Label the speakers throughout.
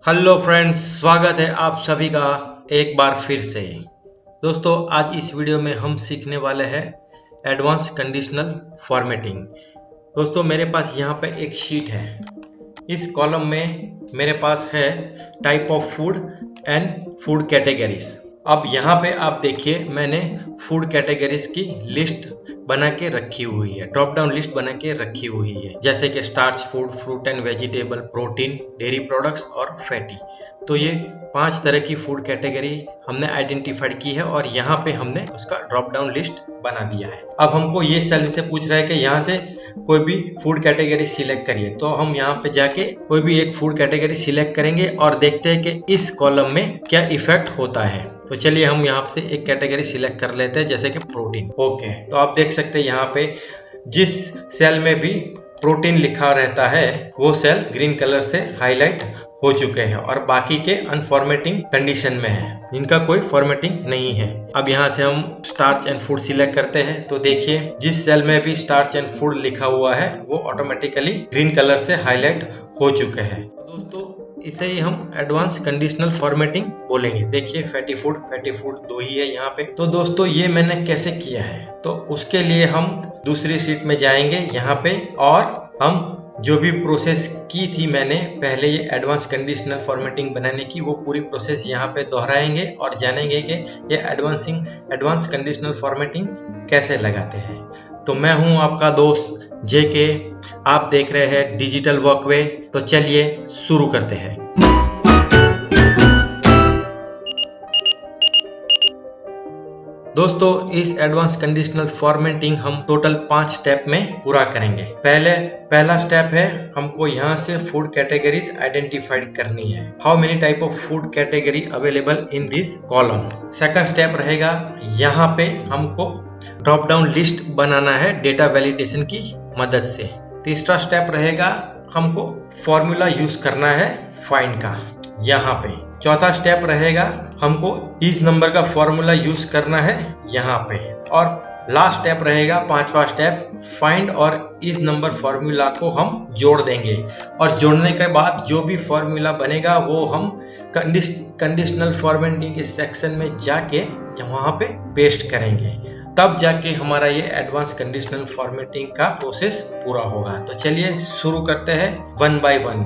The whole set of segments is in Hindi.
Speaker 1: हेलो फ्रेंड्स, स्वागत है आप सभी का एक बार फिर से। दोस्तों, आज इस वीडियो में हम सीखने वाले हैं एडवांस कंडीशनल फॉर्मेटिंग। दोस्तों, मेरे पास यहाँ पे एक शीट है। इस कॉलम में मेरे पास है type of food and food categories. अब यहाँ पे आप देखिए, मैंने फूड कैटेगरीज की लिस्ट बना के रखी हुई है, ड्रॉप डाउन लिस्ट बना के रखी हुई है, जैसे कि starch food, fruit and vegetable, protein, dairy products और फैटी। तो ये 5 तरह की फूड कैटेगरी हमने आइडेंटिफाइड की है और यहाँ पे हमने उसका ड्रॉप डाउन लिस्ट बना दिया है। अब हमको ये सेल से पूछ रहा है कि यहाँ से कोई भी फूड कैटेगरी सिलेक्ट करिए, तो हम यहाँ पे जाके कोई भी एक फूड कैटेगरी सिलेक्ट करेंगे और देखते हैं कि इस कॉलम में क्या इफेक्ट होता है। तो चलिए हम यहाँ से एक कैटेगरी सिलेक्ट कर लेते हैं, जैसे कि प्रोटीन। ओके, तो आप देख सकते हैं यहाँ पे जिस सेल में भी प्रोटीन लिखा रहता है वो सेल ग्रीन कलर से हाईलाइट हो चुके हैं और बाकी के अनफॉर्मेटिंग कंडीशन में है, इनका कोई फॉर्मेटिंग नहीं है। अब यहाँ से हम स्टार्च एंड फूड सिलेक्ट करते हैं, तो देखिए जिस सेल में भी स्टार्च एंड फूड लिखा हुआ है वो ऑटोमेटिकली ग्रीन कलर से हाईलाइट हो चुके हैं। दोस्तों, इसे ही हम एडवांस कंडीशनल फॉर्मेटिंग बोलेंगे। देखिए फैटी फूड दो ही है यहाँ पे। तो दोस्तों, ये मैंने कैसे किया है, तो उसके लिए हम दूसरी शीट में जाएंगे यहाँ पे और हम जो भी प्रोसेस की थी मैंने पहले ये एडवांस कंडीशनल फॉर्मेटिंग बनाने की, वो पूरी प्रोसेस यहाँ पे दोहराएंगे और जानेंगे कि ये एडवांस कंडीशनल फॉर्मेटिंग कैसे लगाते हैं। तो मैं हूँ आपका दोस्त जेके, आप देख रहे हैं डिजिटल वॉकवे। तो चलिए शुरू करते हैं। दोस्तों, इस एडवांस कंडीशनल फॉर्मेटिंग हम टोटल 5 स्टेप में पूरा करेंगे। पहला स्टेप है हमको यहाँ से फूड कैटेगरीज आइडेंटिफाइड करनी है। How many type of food category available in this column. Second step रहेगा यहाँ पे हमको ड्रॉप डाउन लिस्ट बनाना है डेटा वैलिडेशन की मदद से। तीसरा स्टेप रहेगा हमको फॉर्मूला यूज करना है फाइंड का यहाँ पे। चौथा स्टेप रहेगा हमको इस नंबर का फॉर्मूला यूज करना है यहाँ पे। और लास्ट स्टेप रहेगा 5वां स्टेप, फाइंड और इस नंबर फॉर्मूला को हम जोड़ देंगे और जोड़ने के बाद जो भी फॉर्मूला बनेगा वो हम कंडीशनल फॉर्मेटिंग के सेक्शन में जाके वहां पे पेस्ट करेंगे, तब जाके हमारा ये एडवांस कंडीशनल फॉर्मेटिंग का प्रोसेस पूरा होगा। तो चलिए शुरू करते हैं 1 बाय 1।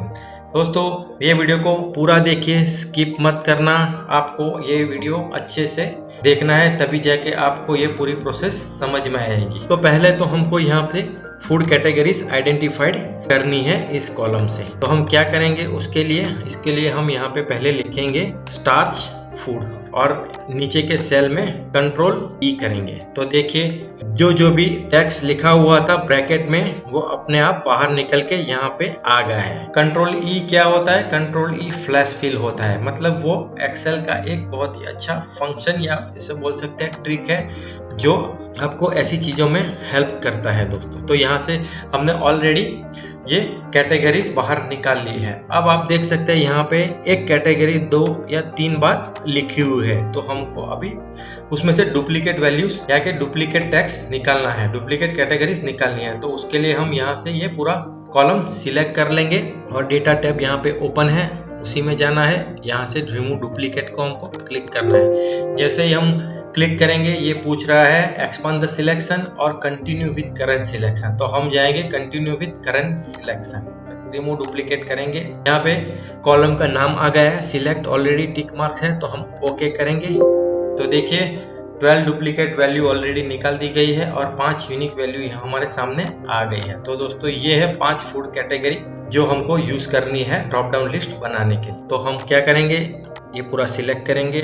Speaker 1: दोस्तों, ये वीडियो को पूरा देखिए, स्किप मत करना। आपको ये वीडियो अच्छे से देखना है, तभी जाके आपको ये पूरी प्रोसेस समझ में आएगी। तो पहले तो हमको यहाँ पे फूड कैटेगरीज आइडेंटिफाइड करनी है इस कॉलम से। तो हम क्या करेंगे इसके लिए हम यहाँ पे पहले लिखेंगे स्टार्च फूड और नीचे के सेल में कंट्रोल ई करेंगे। तो देखिए जो भी टेक्स्ट लिखा हुआ था ब्रैकेट में वो अपने आप बाहर निकल के यहाँ पे आ गया है। कंट्रोल ई क्या होता है? कंट्रोल ई फ्लैश फिल होता है, मतलब वो एक्सेल का एक बहुत ही अच्छा फंक्शन या इसे बोल सकते हैं ट्रिक है जो आपको ऐसी चीजों में हेल्प करता है दोस्तों। तो यहाँ से हमने ऑलरेडी ये कैटेगरीज बाहर निकाल ली है। अब आप देख सकते हैं यहाँ पे एक कैटेगरी 2 या 3 बार लिखी हुई है, तो हमको अभी उसमें से डुप्लीकेट वैल्यूज या के डुप्लीकेट टेक्स्ट निकालना है, डुप्लीकेट कैटेगरीज निकालनी है। तो उसके लिए हम यहाँ से ये पूरा कॉलम सिलेक्ट कर लेंगे और डेटा टैब यहाँ पे ओपन है, उसी में जाना है। यहाँ से रिमूव डुप्लीकेट को हमको क्लिक करना है। जैसे ही हम क्लिक करेंगे ये पूछ रहा है एक्सपांड द सिलेक्शन और कंटिन्यू विद करंट सिलेक्शन। तो हम जाएंगे continue with current selection, remove duplicate करेंगे। यहाँ पे कॉलम का नाम आ गया है, सिलेक्ट ऑलरेडी टिक मार्क है, तो हम ओके करेंगे। तो देखिए 12 डुप्लीकेट वैल्यू ऑलरेडी निकाल दी गई है और 5 यूनिक वैल्यू यहाँ हमारे सामने आ गई है। तो दोस्तों, ये है 5 फूड कैटेगरी जो हमको यूज करनी है ड्रॉप डाउन लिस्ट बनाने के। तो हम क्या करेंगे, ये पूरा सिलेक्ट करेंगे,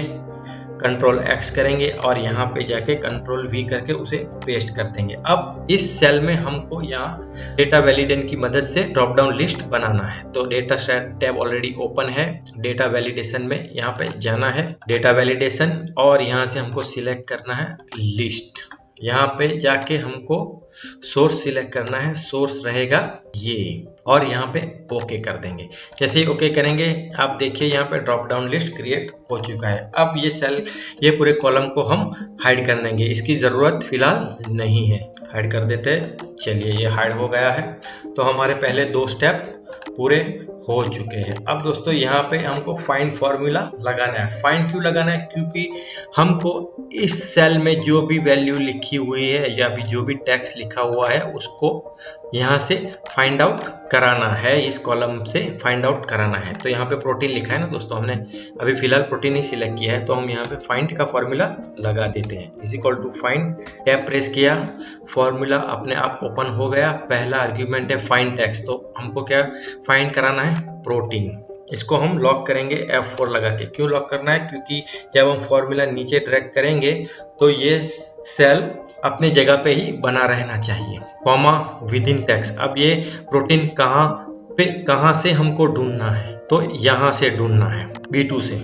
Speaker 1: कंट्रोल एक्स करेंगे और यहाँ पे जाके कंट्रोल वी करके उसे पेस्ट कर देंगे। अब इस सेल में हमको यहाँ डेटा वैलिडेशन की मदद से ड्रॉप डाउन लिस्ट बनाना है। तो डेटा टैब ऑलरेडी ओपन है, डेटा वैलिडेशन में यहाँ पे जाना है, डेटा वैलिडेशन, और यहाँ से हमको सिलेक्ट करना है लिस्ट। यहाँ पे जाके हमको सोर्स सिलेक्ट करना है, सोर्स रहेगा ये, और यहाँ पे ओके कर देंगे। जैसे ही ओके करेंगे आप देखिए यहाँ पे ड्रॉप डाउन लिस्ट क्रिएट हो चुका है। अब ये पूरे कॉलम को हम हाइड कर देंगे, इसकी जरूरत फिलहाल नहीं है, हाइड कर देते हैं। चलिए ये हाइड हो गया है। तो हमारे पहले 2 स्टेप पूरे हो चुके हैं। अब दोस्तों यहाँ पे हमको फाइंड फॉर्मूला लगाना है। फाइंड क्यों लगाना है? क्योंकि हमको इस सेल में जो भी वैल्यू लिखी हुई है या भी जो भी टेक्स्ट लिखा हुआ है उसको यहाँ से फाइंड आउट कराना है, इस कॉलम से फाइंड आउट कराना है। तो यहाँ पे प्रोटीन लिखा है ना दोस्तों, हमने अभी फिलहाल प्रोटीन ही सिलेक्ट किया है, तो हम यहाँ पे फाइंड का फॉर्मूला लगा देते हैं। Is equal to find, tab press किया, फॉर्मूला अपने आप ओपन हो गया। पहला आर्ग्यूमेंट है फाइंड टेक्स्ट, तो हमको क्या फाइंड कराना है? प्रोटीन। इसको हम लॉक करेंगे F4 लगा के। क्यों लॉक करना है? क्योंकि जब हम फॉर्मूला नीचे ड्रैग करेंगे तो ये सेल अपनी जगह पे ही बना रहना चाहिए। Comma with in text. अब ये प्रोटीन कहाँ से हमको ढूंढना है? तो यहाँ से ढूंढना है, B2 से।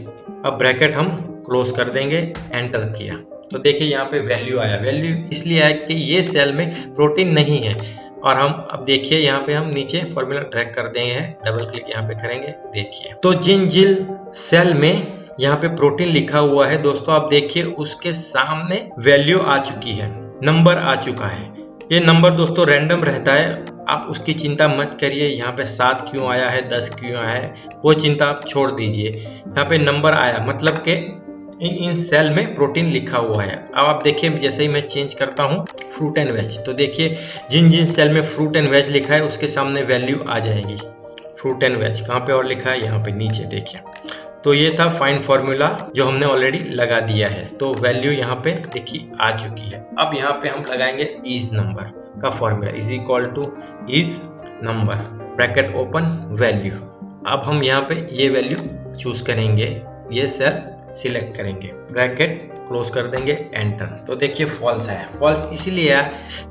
Speaker 1: अब ब्रैकेट हम क्लोज कर देंगे, एंटर किया तो देखिए यहाँ पे वैल्यू आया। वैल्यू इसलिए आया कि ये सेल में प्रोटीन नहीं है। और हम अब देखिए यहाँ पे हम नीचे फॉर्मूला ड्रैग कर देंगे, डबल क्लिक यहाँ पे करेंगे, देखिए तो जिन सेल में यहाँ पे प्रोटीन लिखा हुआ है दोस्तों, आप देखिए उसके सामने वैल्यू आ चुकी है, नंबर आ चुका है। ये नंबर दोस्तों रैंडम रहता है, आप उसकी चिंता मत करिए। यहाँ पे 7 क्यों आया है, 10 क्यों आया है, वो चिंता आप छोड़ दीजिए। यहाँ पे नंबर आया मतलब के इन सेल में प्रोटीन लिखा हुआ है। अब आप देखिए जैसे ही मैं चेंज करता हूँ फ्रूट एंड वेज, तो देखिए जिन सेल में फ्रूट एंड वेज लिखा है उसके सामने वैल्यू आ जाएगी। फ्रूट एंड वेज कहाँ पे और लिखा है? यहाँ पे नीचे देखिए। तो ये था फाइंड फॉर्मूला जो हमने ऑलरेडी लगा दिया है, तो वैल्यू यहाँ पे देखिए आ चुकी है। अब यहाँ पे हम लगाएंगे इज नंबर का formula, is equal two is number, bracket open, value. अब हम यहाँ पे ये वैल्यू चूज करेंगे, ये सेल सिलेक्ट करेंगे, ब्रैकेट क्लोज कर देंगे, एंटर। तो देखिए फॉल्स है। फॉल्स इसीलिए आया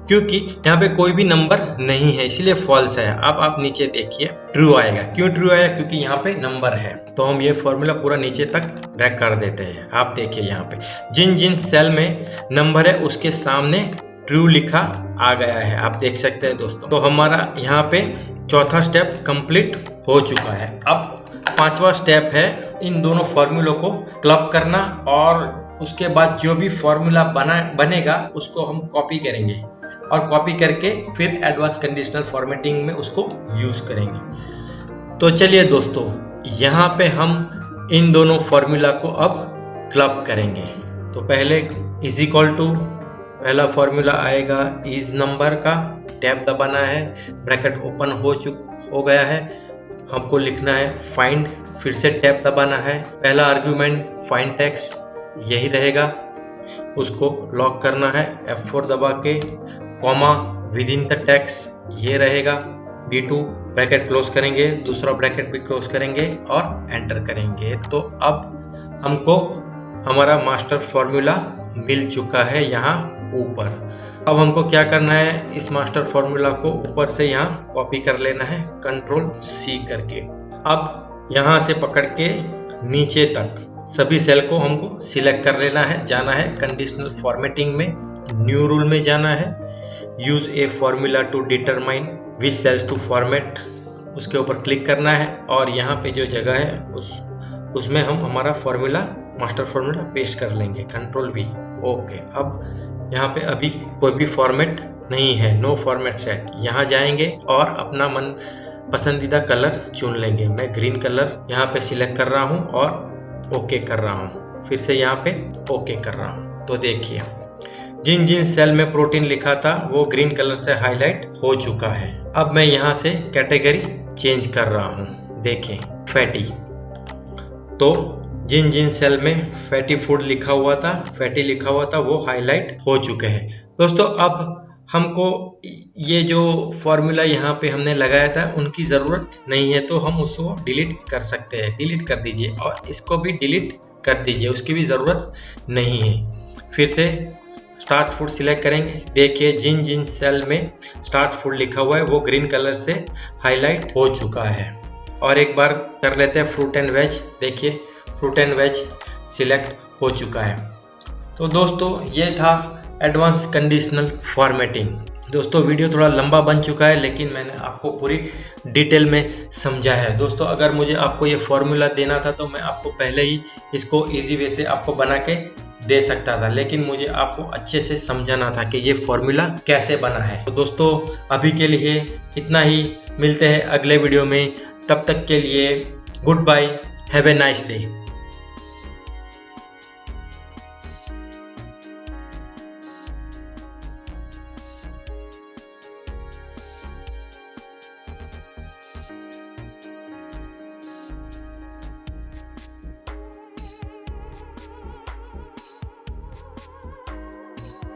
Speaker 1: क्योंकि यहाँ पे कोई भी नंबर नहीं है, इसीलिए फॉल्स है। अब आप नीचे देखिए ट्रू आएगा। क्यों ट्रू आया? क्योंकि यहाँ पे नंबर है। तो हम ये फॉर्मूला पूरा नीचे तक ड्रैग कर देते हैं। आप देखिए यहाँ पे जिन सेल में नंबर है उसके सामने ट्रू लिखा आ गया है, आप देख सकते हैं दोस्तों। तो हमारा यहाँ पे चौथा स्टेप कंप्लीट हो चुका है। अब पांचवा स्टेप है इन दोनों फॉर्मूलों को क्लब करना, और उसके बाद जो भी फॉर्मूला बनेगा उसको हम कॉपी करेंगे और कॉपी करके फिर एडवांस कंडीशनल फॉर्मेटिंग में उसको यूज करेंगे। तो चलिए दोस्तों, यहाँ पे हम इन दोनों फॉर्मूला को अब क्लब करेंगे। तो पहले इज इक्वल टू, पहला फॉर्मूला आएगा इज नंबर का, टैब दबाना है, ब्रैकेट ओपन हो गया है। हमको लिखना है फाइंड, फिर से टैब दबाना है। पहला आर्ग्यूमेंट फाइंड टेक्स्ट यही रहेगा, उसको लॉक करना है F4 दबा के, comma with in the text ये रहेगा, B2 ब्रैकेट क्लोज करेंगे, दूसरा ब्रैकेट भी क्लोज करेंगे और एंटर करेंगे। तो अब हमको हमारा मास्टर फॉर्मूला मिल चुका है यहाँ ऊपर। अब हमको क्या करना है, इस मास्टर फॉर्मूला को ऊपर से यहाँ कॉपी कर लेना है Ctrl+C करके। अब यहाँ से पकड़ के नीचे तक सभी सेल को हमको सिलेक्ट कर लेना है, जाना है कंडीशनल फॉर्मेटिंग में, न्यू रूल में जाना है, use a formula to determine which cells to format, उसके ऊपर क्लिक करना है और यहाँ पे जो जगह है उसमें हम हमारा फॉर्मूला, मास्टर फॉर्मूला पेस्ट कर लेंगे, Ctrl+V। ओके, अब यहाँ पे अभी कोई भी फॉर्मेट नहीं है, नो फॉर्मेट सेट। यहाँ जाएंगे और अपना मन पसंदीदा कलर चुन लेंगे। मैं ग्रीन कलर यहाँ पे सिलेक्ट कर रहा हूँ और ओके कर रहा हूँ, फिर से यहाँ पे ओके कर रहा हूँ। तो देखिए जिन सेल में प्रोटीन लिखा था वो ग्रीन कलर से हाईलाइट हो चुका है। अब मैं यहाँ से कैटेगरी चेंज कर रहा हूँ, देखिए फैटी। तो जिन सेल में फैटी फूड लिखा हुआ था वो हाईलाइट हो चुके हैं दोस्तों। अब हमको ये जो फॉर्मूला यहाँ पे हमने लगाया था उनकी ज़रूरत नहीं है, तो हम उसको डिलीट कर सकते हैं। डिलीट कर दीजिए और इसको भी डिलीट कर दीजिए, उसकी भी ज़रूरत नहीं है। फिर से स्टार्ट फूड सिलेक्ट करेंगे, देखिए जिन सेल में स्टार्ट फूड लिखा हुआ है वो ग्रीन कलर से हाईलाइट हो चुका है। और एक बार कर लेते हैं फ्रूट एंड वेज, देखिए फ्रूट एंड वेज सिलेक्ट हो चुका है। तो दोस्तों ये था एडवांस कंडीशनल फॉर्मेटिंग। दोस्तों वीडियो थोड़ा लंबा बन चुका है, लेकिन मैंने आपको पूरी डिटेल में समझा है। दोस्तों अगर मुझे आपको ये फॉर्मूला देना था तो मैं आपको पहले ही इसको इजी वे से आपको बना के दे सकता था, लेकिन मुझे आपको अच्छे से समझाना था कि ये फॉर्मूला कैसे बना है। तो दोस्तों अभी के लिए इतना ही, मिलते हैं अगले वीडियो में तब तक के लिए goodbye, have a nice day.